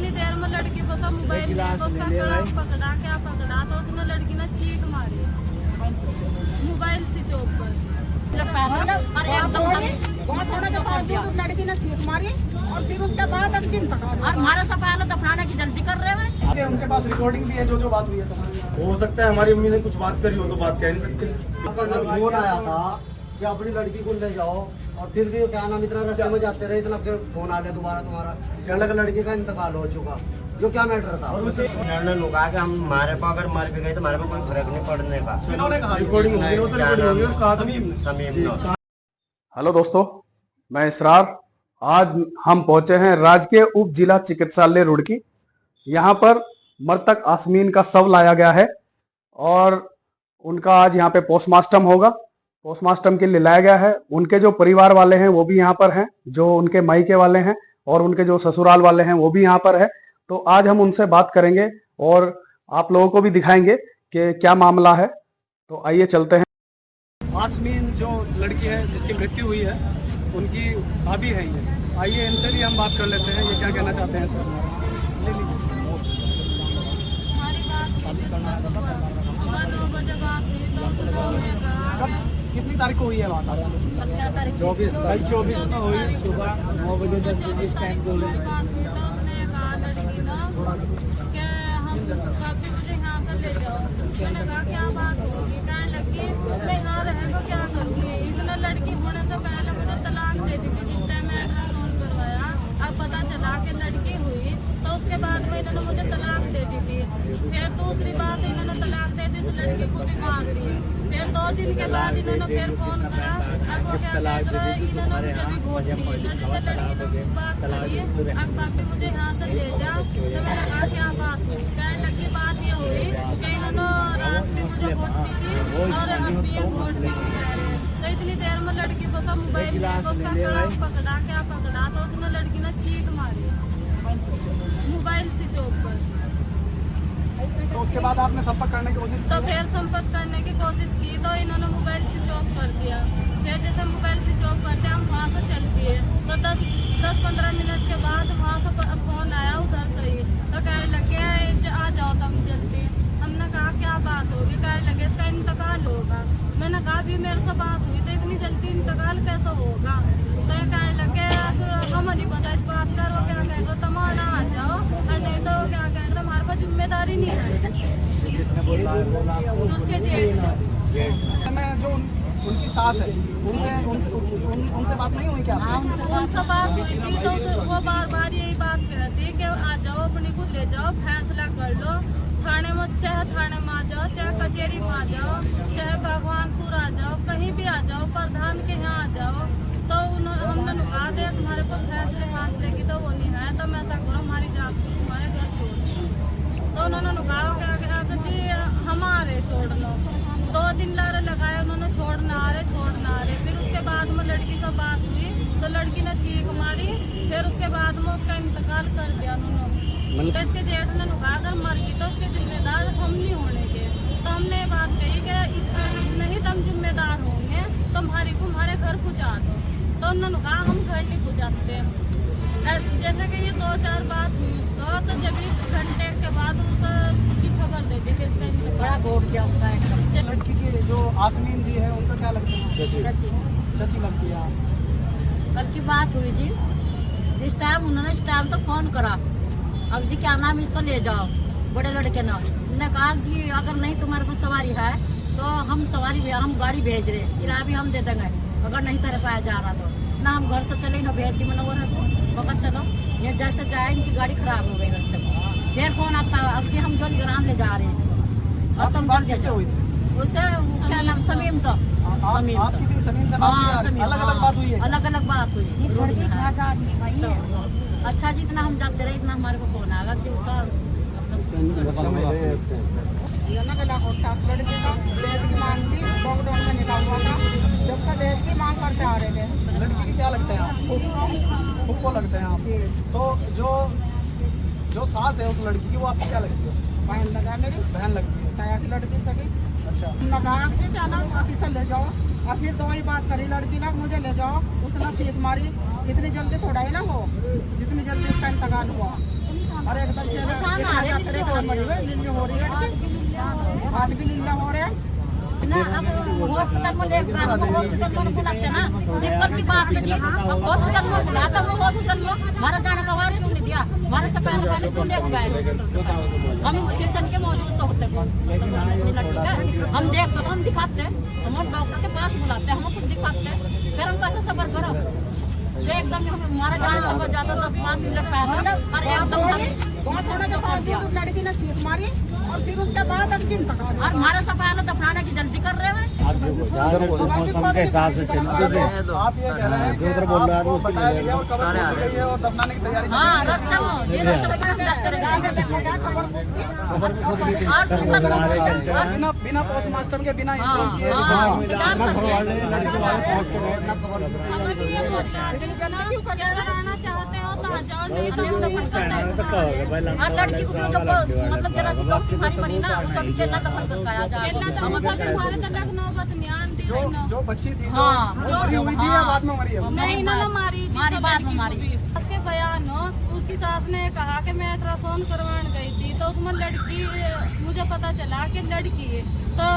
इतनी देर में लड़की को सब मोबाइल लेकर उसका पकड़ा क्या पकड़ा तो उसने लड़की ने चीख मारी मोबाइल से चौक पर। बहुत होने के बावजूद लड़की ने चीख मारी और फिर उसके बाद अग्जिन पकड़ा और हमारा सब पहले दफनाने की जल्दी कर रहे हैं। उनके पास रिकॉर्डिंग भी है जो बात हुई है सब। हो सकता है हमारी अम्मी ने कुछ बात करी हो तो बात कह नहीं सकते। फोन आया था कि अपनी लड़की को ले जाओ और फिर भी क्या नाम इतना रास्ते में जाते रहे, इतना फिर फोन आ गया दोबारा तुम्हारा कहने लगा लड़की का इंतकाल हो चुका। जो क्या मैटर था उन्होंने लोग कहा कि हम हमारे पास अगर मर भी गए तो हमारे पे कोई फर्क नहीं पड़ने का। इन्होंने कहा रिकॉर्डिंग हेलो दोस्तों, मैं इसरार। आज हम पहुंचे हैं राजकीय उप जिला चिकित्सालय रुड़की। यहाँ पर मृतक आसमीन का शव लाया गया है और उनका आज यहाँ पे पोस्टमार्टम होगा। पोस्टमार्टम के लिए लाया गया है। उनके जो परिवार वाले हैं वो भी यहाँ पर हैं, जो उनके मायके वाले हैं और उनके जो ससुराल वाले हैं वो भी यहाँ पर है। तो आज हम उनसे बात करेंगे और आप लोगों को भी दिखाएंगे कि क्या मामला है। तो आइए चलते हैं। आसमीन जो लड़की है जिसकी मृत्यु हुई है उनकी भाभी है ये। आइए इनसे भी हम बात कर लेते हैं, ये क्या कहना चाहते हैं सर। ले लीजिए। हमारी बात सुबह 9 बजे बात हुई तो कब कितनी तारीख को हुई है वहाँ? 24 को हुई सुबह 9 बजे 10 बजे इस टाइम को। बात हुई तो उसने कहा लड़की ना कि हम काफी मुझे यहाँ से ले जाओ। मैंने कहा क्या बात होगी, कहने लगी मैं यहाँ रहेगा क्या करूँगी। इसने लड़की होने से पहले मुझे तलाक दे दी थी जिस टाइम मैं अल्ट्रासाउंड करवाया। अब पता चला कि लड़की हुई तो उसके बाद में इन्होंने मुझे तलाक दे दी थी। फिर दूसरी बात इन्होंने तलाक दे दी उस लड़की को भी मांग ली। फिर 2 दिन के बाद इन्होंने फिर फोन करा, अब वो क्या कह रहे हैं इन्होंने मुझे भी वोट दी। तो जैसे लड़की ने बात करी अब बापी मुझे यहाँ से ले जा, तो मैंने कहा क्या बात हुई। कहने लगी बात ये हुई कि इन्होंने रात में मुझे वोट दी थी और अब भी ये वोट नहीं कह रहे। तो इतनी देर में लड़की को सब मोबाइल लेकर उसका पकड़ा क्या पकड़ा तो उसने लड़की ने चीख मारी मोबाइल से चौक पर। तो उसके बाद आपने संपर्क करने की कोशिश तो फिर संपर्क करने की कोशिश की तो इन्होंने मोबाइल स्विच ऑफ कर दिया। फिर जैसे मोबाइल स्विच ऑफ करते हम वहाँ से चलती है तो 10-15 मिनट के बाद वहाँ से फोन आया उधर से ही। तो कहने लगे आ जाओ तुम जल्दी। हमने कहा क्या बात होगी, कहने लगे इसका इंतकाल होगा। मैंने कहा अभी मेरे से बात हुई तो इतनी जल्दी इंतकाल कैसे होगा। तो ये कहने लगे हम नहीं पता इस बात का। वो क्या कह रहे तुम्हारा आ जाओ और नहीं तो क्या कह रहे हमारे पास जिम्मेदारी नहीं है। उसके जेल में जो उनकी सास है उनसे बात नहीं हुई क्या? उनसे बात हुई थी तो वो बार बार यही बात कहती कि आ जाओ अपनी को ले जाओ फैसला कर लो। थाने में चाहे थाने में आ जाओ, चाहे कचहरी में आ जाओ, चाहे भगवानपुर आ जाओ, कहीं भी आ जाओ, प्रधान के यहाँ आ जाओ। तो हमने कहा दे तुम्हारे पास फैसले की तो वो नहीं है तो मैं ऐसा करो हमारी जात को तुम्हारे घर छोड़। तो उन्होंने कहा क्या जी हमारे छोड़ लो। 2 दिन लारे लगाए उन्होंने छोड़ना आ रहे। फिर उसके बाद में लड़की से बात हुई तो लड़की ने चीख मारी। फिर उसके बाद में उसका इंतकाल कर दिया उन्होंने। तो इसके जेठ ने कहा अगर मर गई तो उसके जिम्मेदार हम नहीं होने के। तो हमने ये बात कही कि नहीं तुम जिम्मेदार होंगे तो हमारे घर पहुँचा दो। तो उन्होंने कहा हम घर नहीं पहुँचाते। जैसे कि ये 2-4 बात हुई तो जब 1 घंटे के बाद उसकी खबर दे दी कि इसका बड़ा वोट किया उसका एकदम। लड़की की जो आसमीन जी है उनका क्या लगता है? चची लगती है। कल की बात हुई जी, इस टाइम तो फोन करा अब जी क्या नाम इसको ले जाओ बड़े लड़के ना। उन्होंने कहा जी अगर नहीं तुम्हारे पास सवारी है तो हम गाड़ी भेज रहे, किराया भी हम दे देंगे अगर नहीं तरह पाया जा रहा तो ना हम घर से चले ना भेज दी मनोवर है तो वक्त चलो ये जैसे जाए इनकी गाड़ी खराब हो गई रास्ते में। फिर फोन आता अब कि हम जो निगरान ले जा रहे हैं इसको। और तुम बात कैसे हुई? उससे क्या नाम समीम तो आपकी थी समीम से अलग-अलग बात हुई है? अलग-अलग बात हुई। अच्छा जितना हम जानते रहे इतना हमारे को फोन आएगा कि उसका लड़के का दहेज की मांग थी, लॉकडाउन में निकाल हुआ था जब से दहेज की मांग करते आ रहे थे। लड़की की क्या लगते हैं आप? खुद को लगते हैं आप? तो जो सास है उस लड़की की वो आपको क्या लगती है? बहन लगा मेरी बहन लगती है। ताया की लड़की सगी। अच्छा। लगा के क्या ना बाकी से ले जाओ और फिर 2 ही बात करी लड़की ना मुझे ले जाओ। उसने चीख मारी इतनी जल्दी थोड़ा ही ना हो जितनी जल्दी उसका इंतकाल हुआ। अरे रहे इतना मरी हुई लीला हो रही है हाथ भी लीला हो रहा है ना। अब हॉस्पिटल में लेकर हॉस्पिटल में बुलाते ना दिक्कत की बात में जी अब हॉस्पिटल में बुलाता हूँ हॉस्पिटल में हमारा जाने का वारी नहीं दिया हमारे से पहले क्यों ले गए हम सिर्चन के मौजूद तो होते हम देखते हम दिखाते हम डॉक्टर के पास बुलाते हम कुछ दिखाते फिर हम कैसे सफर करो एकदम हमारा जाने सफर जाता 10-5 मिनट पहले और एकदम थोड़ा जो लड़की ने चीख मारी और फिर उसके बाद अगजिन पकड़ा और हमारे से पहले दफनाने की जल्दी कर रहे हैं आप ये कह रहे हैं जो उधर बोल रहा है उसको सारे आ रहे हैं और दफनाने की तैयारी हाँ रास्ते में बिना पोस्ट मास्टर के बिना कराना चाहते हो तो आ जाओ नहीं तो और लड़की को मतलब जरा सी डॉक्टर मारी मरी ना सब केला दफन करके आया जा हमारे तक नौबत में आन दी जो बच्ची थी हाँ जो हुई थी या बाद में मरी है नहीं ना मारी मारी बाद में मारी उसके बयान हो उसकी सास ने कहा कि मैं अल्ट्रासाउंड करवाने गई थी तो उसमें लड़की मुझे पता चला कि लड़की है तो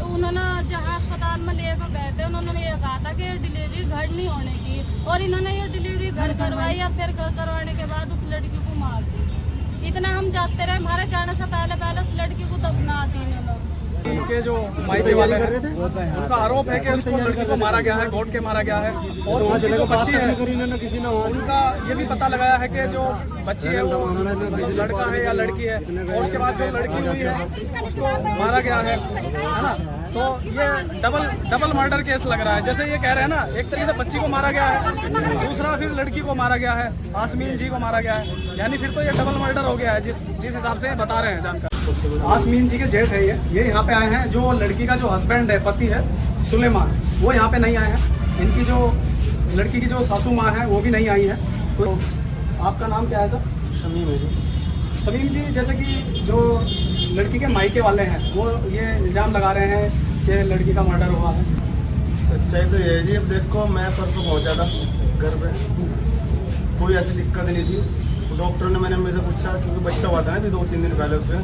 उन्होंने जहाँ अस्पताल में लेकर गए थे उन्होंने ये कहा था कि डिलीवरी घर नहीं होने की और इन्होंने ये डिलीवरी घर करवाई या फिर घर करवाने के बाद उस लड़की को मार दी। इतना हम जाते रहे हमारे जाने से पहले उस लड़की को दफना दी इन्होंने। इनके जो मायके वाले हैं उनका आरोप है कि उसको लड़की को मारा गया है घोट के मारा गया है और उनकी जो बच्ची है उनका ये भी पता लगाया है कि जो बच्ची है वो लड़का है या लड़की है और उसके बाद जो लड़की हुई है उसको मारा गया है ना। तो ये डबल मर्डर केस लग रहा है। जैसे ये कह रहे हैं ना एक तरीके से बच्ची को मारा गया है दूसरा फिर लड़की को मारा गया है आसमीन जी को मारा गया है यानी फिर तो ये डबल मर्डर हो गया है जिस हिसाब से बता रहे हैं जानकार। आसमीन जी के जेठ है ये यहाँ पे आए हैं। जो लड़की का जो हस्बैंड है पति है सुलेमान वो यहाँ पे नहीं आए हैं। इनकी जो लड़की की जो सासू माँ है वो भी नहीं आई है। तो आपका नाम क्या है सर? शमीम है जी। सलीम जी जैसे कि जो लड़की के मायके वाले हैं वो ये इल्ज़ाम लगा रहे हैं कि लड़की का मर्डर हुआ है। सच्चाई तो ये है जी अब देखो मैं परसों पहुंचा था घर पे कोई ऐसी दिक्कत नहीं थी। डॉक्टर ने मैंने मुझसे पूछा क्योंकि बच्चा हुआ था ना 2-3 दिन पहले उसमें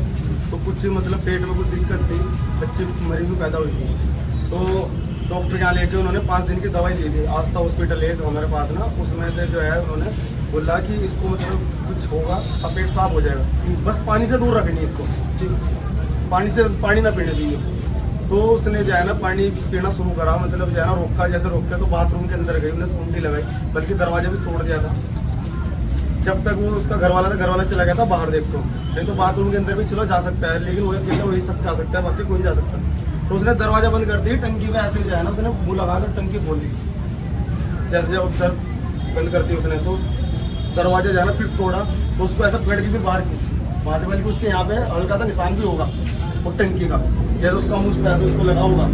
तो कुछ मतलब पेट में कुछ दिक्कत थी बच्चे मरीज भी पैदा हुई थी तो डॉक्टर के यहाँ लेके उन्होंने 5 दिन की दवाई दी थी। आस्था हॉस्पिटल है हमारे पास ना उसमें से जो है उन्होंने बोला कि इसको मतलब कुछ होगा पेट साफ हो जाएगा बस पानी से दूर रखनी इसको पानी ना पीने दीजिए। तो उसने जो है ना पानी पीना शुरू करा मतलब जो है ना रोका जैसे रोका तो बाथरूम के अंदर गई उन्हें कुंडी लगाई बल्कि दरवाजा भी तोड़ दिया था। जब तक वो उसका घर वाला चला गया था बाहर देखो नहीं तो बाथरूम के अंदर भी चलो जा सकता है लेकिन वो अकेले वही सब जा सकता है बाकी कोई नहीं जा सकता। तो उसने दरवाजा बंद कर दिया टंकी पे ऐसे जो है ना उसने मुँह लगा कर टंकी खोल दी जैसे जब उधर बंद कर दी उसने तो दरवाजा जो है ना फिर तोड़ा तो उसको ऐसा पकड़ के फिर बाहर खींची वहाँ से बल्कि उसके यहाँ पे हल्का सा निशान भी होगा वो टंकी का जैसे उसका मुँह पे ऐसे उसको लगा होगा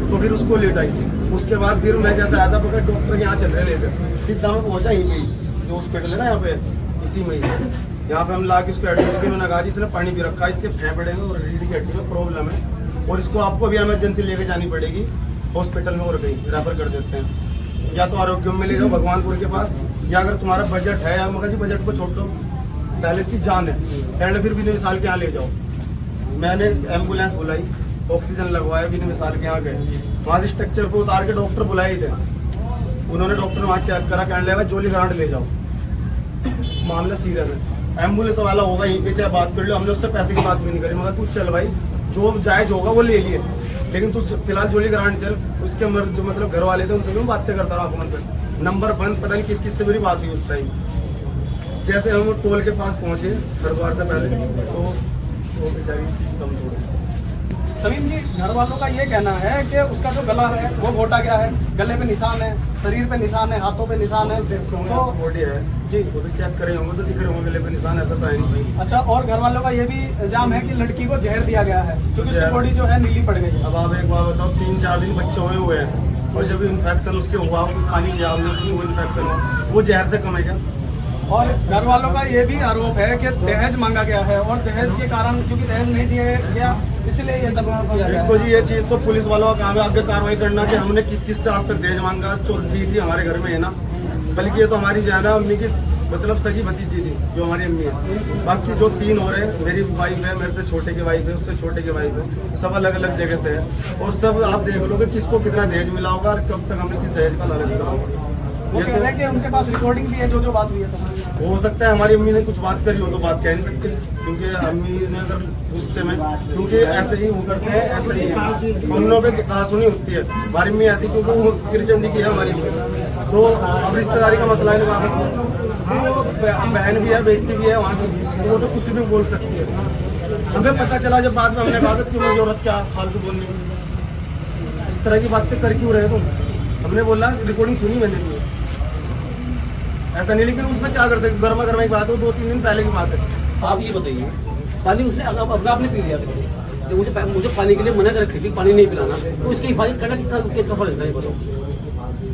तो फिर उसको लेटाई थी। उसके बाद फिर मैं जैसे आया था पकड़ डॉक्टर के यहाँ चल रहे थे सीधा में पहुँचा यहीं पे जो हॉस्पिटल है ना यहाँ पे इसी में यहाँ पे हम ला के उसको एडमिट किया। उन्होंने कहा इसने पानी भी रखा इसके फेफड़े में और रीढ़ की हड्डी में प्रॉब्लम है और इसको आपको अभी इमरजेंसी लेके जानी पड़ेगी हॉस्पिटल में और कहीं रेफर कर देते हैं या तो आरोग्य में ले जाओ भगवानपुर के पास या अगर तुम्हारा बजट है या मगर जी बजट को छोड़ दो पहले इसकी जान है पहले फिर बिना मिसाल के यहाँ ले जाओ। मैंने एम्बुलेंस बुलाई ऑक्सीजन लगवाया बिना मिसाल के यहाँ गए वहाँ से स्ट्रक्चर पे उतार के डॉक्टर बुलाए थे उन्होंने डॉक्टर वहाँ चेक करा कहने लगा जोली ग्रांड ले जाओ मामला सीरियस है एम्बुलेंस वाला होगा यहीं पे चाहे बात कर लो हमने उससे पैसे की बात भी नहीं करी मगर तू चल भाई जो जायज होगा वो ले लिए लेकिन तू फिलहाल जोली ग्रांड चल। उसके जो मतलब घर वाले थे उनसे भी बातें करता रहा फोन पर नंबर बंद पता नहीं किस से मेरी बात हुई उस टाइम। जैसे हम टोल के पास पहुंचे हरिद्वार से पहले तो वो बेचारी कम छोड़। सलीम जी घर वालों का ये कहना है कि उसका जो गला है वो घोटा गया है गले पे निशान है शरीर पे निशान है हाथों पे निशान है तो बॉडी है जी वो भी चेक करे होंगे तो दिख रहे होंगे गले पे निशान ऐसा तो है नहीं। अच्छा और घर वालों का ये भी इल्जाम है कि लड़की को जहर दिया गया है क्योंकि उसकी बॉडी जो है नीली पड़ गई है। अब आप एक बार बताओ 3-4 दिन बच्चे हुए हैं और जब इन्फेक्शन उसके हुआ पानी पिया वो इन्फेक्शन हो वो जहर से कम है क्या। और घर वालों का ये भी आरोप है कि दहेज मांगा गया है और दहेज के कारण क्योंकि दहेज नहीं दिया गया इसलिए ये सब हो जाएगा। देखो जी ये चीज तो पुलिस वालों का काम है आगे कार्रवाई करना कि हमने किस किस से आज तक दहेज मांगा चोरी थी हमारे घर में है ना बल्कि ये तो हमारी जो है ना अम्मी की मतलब सगी भतीजी थी जो हमारी अम्मी है। बाकी जो 3 और है, मेरी वाइफ है, मेरे से छोटे की वाइफ है, उससे छोटे की वाइफ है, सब अलग अलग जगह से है। और सब आप देख लो कि किसको कितना दहेज मिला होगा और कब तक हमने किस दहेज का लालच करा होगा। वो ये कह रहे हैं कि उनके पास रिकॉर्डिंग भी है जो बात हुई है सब। हो सकता है हमारी अम्मी ने कुछ बात करी हो तो बात कह नहीं सकते, क्योंकि अम्मी ने अगर गुस्से में, क्योंकि ऐसे ही वो करते हैं, ऐसे ही है, उन लोगों पे कहासुनी होती है। हमारी अम्मी ऐसी क्योंकि वो सिरचंदी की है हमारी अम्मी। तो अब रिश्तेदारी का मसला है वापस में, वो बहन भी है, बेटी भी है वहाँ की, तो वो तो कुछ भी बोल सकती है। हमें पता चला जब बाद में हमने कहा कि तुम्हें जरूरत क्या फालतू बोलने की, इस तरह की बातें कर क्यों रहे तुम। हमने बोला रिकॉर्डिंग सुनी मैंने भी, ऐसा नहीं, लेकिन उसमें क्या कर सकते, गर्मा गर्मा की बात हो, 2-3 दिन पहले की बात है। आप ये बताइए, पानी उसने अपना आपने पी लिया तो मुझे पानी के लिए मना कर रखी थी, पानी नहीं पिलाना, तो उसकी हिफाजत करना किसका फर्ज था ये बताओ।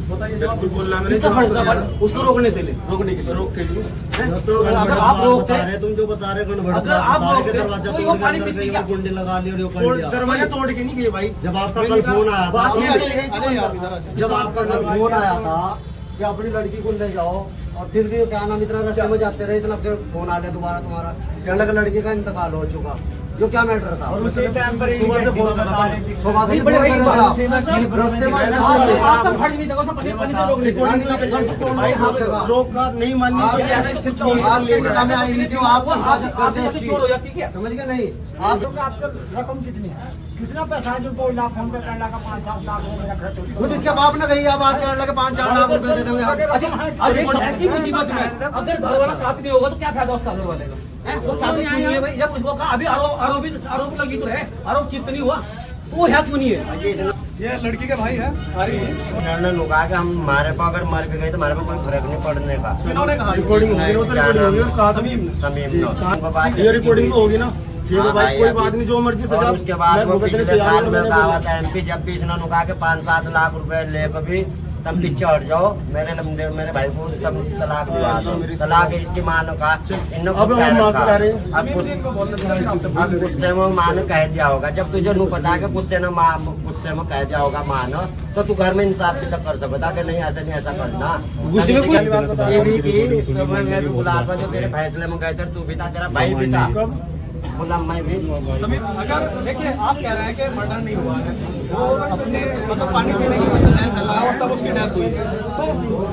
बिल्कुल बोल रहा मैंने, किसका फर्ज था उसको रोकने के लिए रोक के लिए। अगर आप रोकते बता रहे, तुम जो बता रहे अगर आप रोकते दरवाजा तो तोड़ वो के पानी अंदर पीती गई, क्या? वो कुंडी लगा ली और ये कर दिया। दरवाजा तोड़ के नहीं गए भाई। जब आपका कल फोन आया था, जब जब आपका कल फोन आया था कि अपनी लड़की को ले जाओ, और फिर भी क्या नाम इतना रास्ते में जाते रहे, इतना फिर फोन आ गया दोबारा तुम्हारा, कहने लगा लड़की का इंतकाल हो चुका, जो क्या मैटर था। सुबह से फोन कर रहा था, सुबह से फोन कर रहा था, रास्ते में आपका फर्ज नहीं था पानी से रोकने का। रोका नहीं माननी आप लेके हमें आई नहीं थी, आपको हाजत करते आपसे चोर हो जाती क्या? समझ गए नहीं आप। रकम कितनी है, कितना पैसा है जो 2 लाख फोन पे करने का 5-7 लाख हो मेरा खर्च हो गया। खुद इसके बाप ने कही आप बात करने लगे 5-4 लाख रुपए दे देंगे हम। अच्छा अरे ऐसी मुसीबत में अगर घर वाला साथ नहीं होगा तो क्या फायदा उसका घर वाले का? वो साथ नहीं है भाई, जब उसको कहा अभी आरोप लगी तो है, आरोप चित्त नहीं हुआ तो वो है क्यों नहीं है? ये लड़की के भाई है, आ रही है। उन्होंने लोग कहा कि हम हमारे को अगर मर भी गए तो हमारे को कोई फर्क नहीं पड़ने का। इन्होंने कहा रिकॉर्डिंग होगी, वो तो रिकॉर्डिंग होगी, और कहा समीम समीम ये रिकॉर्डिंग तो होगी ना, ठीक है भाई, कोई बात नहीं, जो मर्जी सजा। और उसके बाद वो भुगतने पिछले तैयार साल हूं, में मैंने कहा बोला। था एमपी, जब भी इन्होंने कहा कि 5-7 लाख रुपए लेकर भी तब पीछे हट जाओ, मेरे भाई को तब तलाक दिवा दो, तलाक इसकी माँ ने कहा। अब हम माँ को कह रहे हैं, अब गुस्से में माँ ने कह दिया होगा, जब तुझे नहीं पता कि गुस्से में कह दिया होगा माँ ने, तो तू घर में इंसाफ भी तक कर सकता कि नहीं ऐसा नहीं ऐसा करना। गुस्से में कोई ये भी की तो मैं भी बुला था, जो तेरे फैसले में गए थे, तू भी था, तेरा भाई भी था, बोला मैं भी। समीर, अगर देखिए आप कह रहे हैं कि मर्डर नहीं हुआ है, वो अपने मतलब पानी पीने की वजह से जहर फैलाया और तब उसकी डेथ हुई, तो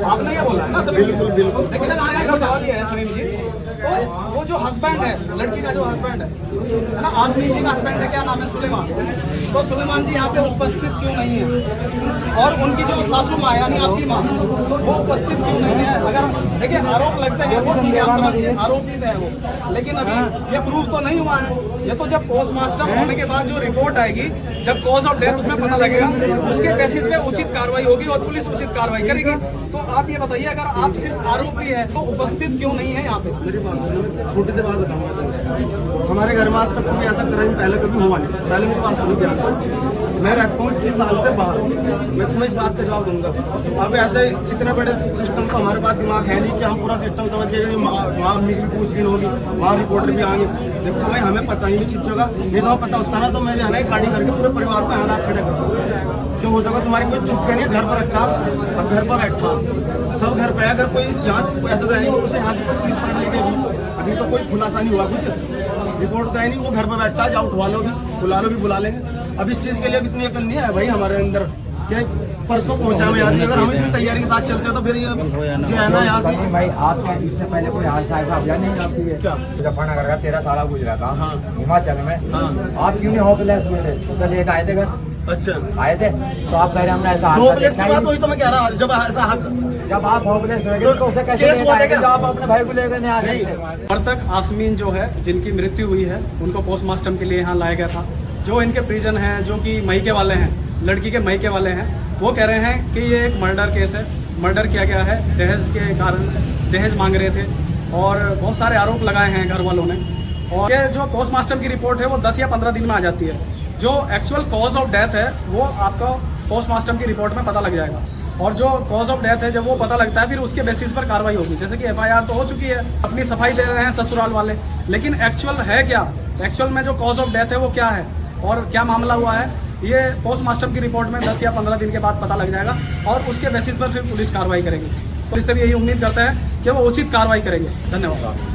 आपने ये बोला है ना समीर? बिल्कुल बिल्कुल। लेकिन अगर सवाल ये है समीर जी, तो वो जो हस्बैंड है, लड़की का जो हस्बैंड है ना, आजमी जी का हस्बैंड है, क्या नाम है, सुलेमान, तो सुलेमान जी यहाँ पे उपस्थित क्यों नहीं है? और उनकी जो सासू माँ यानी आपकी माँ, तो वो उपस्थित क्यों नहीं है? अगर देखिए आरोप लगते हैं वो ठीक है, आप समझिए आरोपित है वो, लेकिन अभी ये प्रूफ तो नहीं हुआ है। ये तो जब पोस्टमार्टम होने के बाद जो रिपोर्ट आएगी, जब कॉज ऑफ डेथ उसमें पता लगेगा, उसके बेसिस पे उचित कार्रवाई होगी और पुलिस उचित कार्रवाई करेगी। तो आप ये बताइए, अगर आप सिर्फ आरोपी है तो उपस्थित क्यों नहीं है यहाँ पे? मेरी बात सुनो, छोटी सी बात बताऊंगा। हमारे घर में आज तक कभी ऐसा क्राइम पहले कभी हुआ नहीं। पहले मेरी बात सुनो ध्यान से, मैं रहता हूँ 21 साल से बाहर, मैं तुम्हें इस बात का जवाब दूंगा। अब ऐसे इतने बड़े सिस्टम का हमारे पास दिमाग है नहीं कि हम पूरा सिस्टम समझ के वहाँ अम्मी की पूछगिछ होगी, वहाँ रिपोर्टर भी आएंगे। देखो भाई, हमें पता ही नहीं चीज़ों का, नहीं तो पता होता ना तो मैं जो है ना गाड़ी करके पूरे परिवार को यहाँ खड़े करता, जो हो जाएगा तुम्हारी कोई छुप के नहीं, घर पर रखा, अब घर पर बैठा, सब घर पे। अगर कोई यहाँ ऐसा तो है नहीं उसे यहाँ से कोई पुलिस पकड़ लेगी, अभी तो कोई खुलासा नहीं हुआ, कुछ रिपोर्ट तो है नहीं, वो घर पर बैठा, जाओ उठवा लो, बुला लो भी बुला लेंगे। अब इस चीज़ के लिए इतनी अकल नहीं है भाई हमारे अंदर कि परसों पहुंचा में याद। अगर हम इतनी तैयारी के साथ चलते तो फिर ये जो है ना यहाँ से भाई आपके इससे पहले कोई हादसा ऐसा हुआ नहीं आपकी? मुजफ्फरनगर का 13 साल गुजरा था, हाँ। हिमाचल में, आप क्यों नहीं होपलेस हुए थे? तो चलिए आए थे घर, अच्छा आए थे तो आप कह रहे हमने ऐसा दो हादसा प्लेस की देखा बात ही वही तो मैं कह रहा, जब ऐसा हादसा जब आप होपलेस हुए तो उसे कैसे केस लेकर हुआ था आए थे? क्या? जो आप अपने भाई को लेकर नहीं आ नहीं। सकते? मृतक आसमीन जो है, जिनकी मृत्यु हुई है, उनको पोस्टमार्टम के लिए यहाँ लाया गया था। जो इनके परिजन हैं, जो कि मायके वाले हैं, लड़की के मायके वाले हैं, वो कह रहे हैं कि ये एक मर्डर केस है, मर्डर किया गया है, दहेज के कारण दहेज मांग रहे थे और बहुत सारे आरोप लगाए हैं घर वालों ने। और ये जो पोस्टमार्टम की रिपोर्ट है वो 10 या 15 दिन में आ जाती है। जो एक्चुअल कॉज ऑफ डेथ है वो आपको पोस्टमार्टम की रिपोर्ट में पता लग जाएगा, और जो कॉज ऑफ डेथ है जब वो पता लगता है फिर उसके बेसिस पर कार्रवाई होगी। जैसे कि FIR तो हो चुकी है, अपनी सफाई दे रहे हैं ससुराल वाले, लेकिन एक्चुअल है क्या, एक्चुअल में जो कॉज ऑफ डेथ है वो क्या है और क्या मामला हुआ है, ये पोस्टमार्टम की रिपोर्ट में 10 या 15 दिन के बाद पता लग जाएगा और उसके बेसिस पर फिर पुलिस कार्रवाई करेगी। तो पुलिस से भी यही उम्मीद करते हैं कि वो उचित कार्रवाई करेंगे। धन्यवाद।